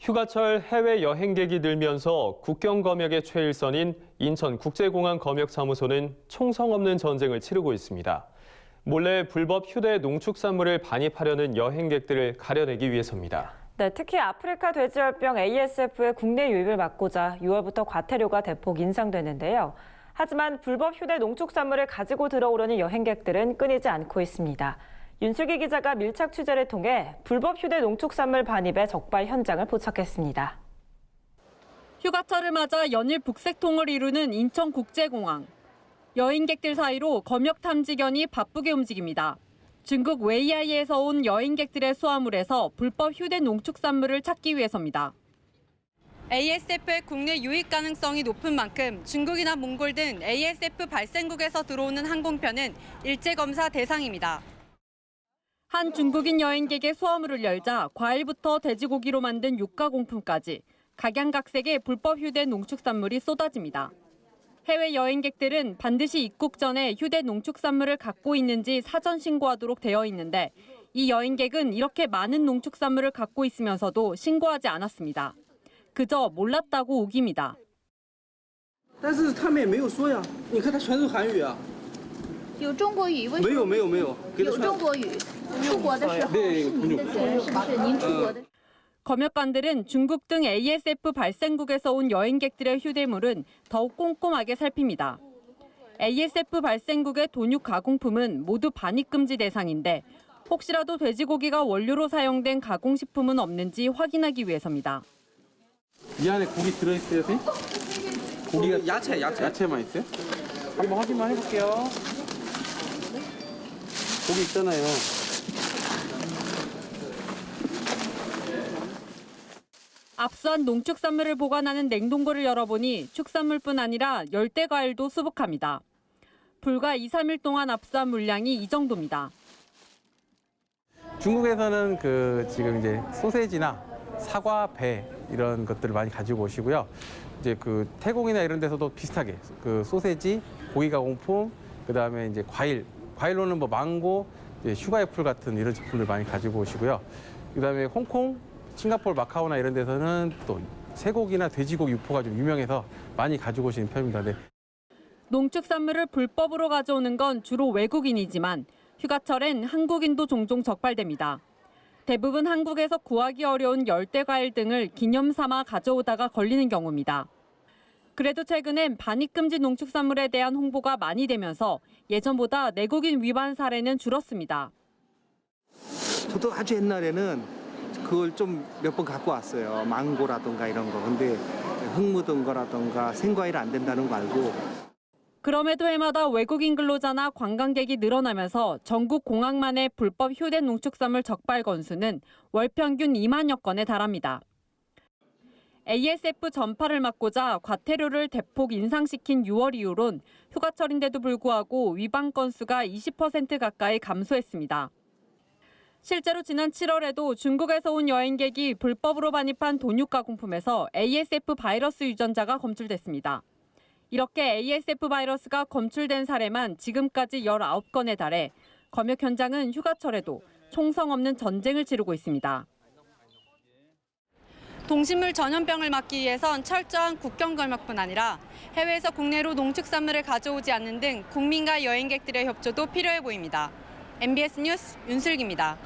휴가철 해외 여행객이 늘면서 국경 검역의 최일선인 인천국제공항 검역사무소는 총성 없는 전쟁을 치르고 있습니다. 몰래 불법 휴대 농축산물을 반입하려는 여행객들을 가려내기 위해서입니다. 네, 특히 아프리카 돼지열병 ASF의 국내 유입을 막고자 6월부터 과태료가 대폭 인상되는데요. 하지만 불법 휴대 농축산물을 가지고 들어오려는 여행객들은 끊이지 않고 있습니다. 윤슬기 기자가 밀착 취재를 통해 불법 휴대 농축산물 반입의 적발 현장을 포착했습니다. 휴가철을 맞아 연일 북색통을 이루는 인천국제공항. 여행객들 사이로 검역 탐지견이 바쁘게 움직입니다. 중국 웨이하이에서 온 여행객들의 수화물에서 불법 휴대 농축산물을 찾기 위해서입니다. ASF의 국내 유입 가능성이 높은 만큼 중국이나 몽골 등 ASF 발생국에서 들어오는 항공편은 일제 검사 대상입니다. 한 중국인 여행객의 수화물을 열자 과일부터 돼지고기로 만든 육가공품까지 각양각색의 불법 휴대 농축산물이 쏟아집니다. 해외 여행객들은 반드시 입국 전에 휴대 농축산물을 갖고 있는지 사전 신고하도록 되어 있는데 이 여행객은 이렇게 많은 농축산물을 갖고 있으면서도 신고하지 않았습니다. 그저 몰랐다고 우깁니다. 但是他们也没有说呀，你看他全是韩语啊。有中国语？为什么？没有。有中国语。出国的时候是您的责任，是不是？您出国的。 검역관들은 중국 등 ASF 발생국에서 온 여행객들의 휴대물은 더욱 꼼꼼하게 살핍니다. ASF 발생국의 돈육 가공품은 모두 반입금지 대상인데 혹시라도 돼지고기가 원료로 사용된 가공식품은 없는지 확인하기 위해서입니다. 이 안에 고기 들어있어요, 선생님? 고기가 야채만 있어요? 한번 확인만 해볼게요. 고기 있잖아요. 압수한 농축산물을 보관하는 냉동고를 열어보니 축산물뿐 아니라 열대과일도 수북합니다. 불과 2, 3일 동안 압수한 물량이 이 정도입니다. 중국에서는 지금 이제 소세지나 사과, 배 이런 것들을 많이 가지고 오시고요. 이제 태국이나 이런 데서도 비슷하게 소세지, 고기 가공품, 그다음에 이제 과일로는 뭐 망고, 슈가애플 같은 이런 제품들 많이 가지고 오시고요. 그다음에 홍콩, 싱가포르, 마카오나 이런 데서는 또 쇠고기나 돼지고기 육포가 좀 유명해서 많이 가지고 오시는 편입니다. 네. 농축산물을 불법으로 가져오는 건 주로 외국인이지만 휴가철엔 한국인도 종종 적발됩니다. 대부분 한국에서 구하기 어려운 열대과일 등을 기념 삼아 가져오다가 걸리는 경우입니다. 그래도 최근엔 반입금지 농축산물에 대한 홍보가 많이 되면서 예전보다 내국인 위반 사례는 줄었습니다. 저도 아주 옛날에는 그걸 좀 몇 번 갖고 왔어요. 망고라든가 이런 거. 근데 흙 묻은 거라든가 생과일 안 된다는 거 알고. 그럼에도 해마다 외국인 근로자나 관광객이 늘어나면서 전국 공항만의 불법 휴대 농축산물 적발 건수는 월 평균 2만여 건에 달합니다. ASF 전파를 막고자 과태료를 대폭 인상시킨 6월 이후론 휴가철인데도 불구하고 위반 건수가 20% 가까이 감소했습니다. 실제로 지난 7월에도 중국에서 온 여행객이 불법으로 반입한 돈육 가공품에서 ASF 바이러스 유전자가 검출됐습니다. 이렇게 ASF 바이러스가 검출된 사례만 지금까지 19건에 달해 검역 현장은 휴가철에도 총성 없는 전쟁을 치르고 있습니다. 동식물 전염병을 막기 위해선 철저한 국경 검역뿐 아니라 해외에서 국내로 농축산물을 가져오지 않는 등 국민과 여행객들의 협조도 필요해 보입니다. MBS 뉴스 윤슬기입니다.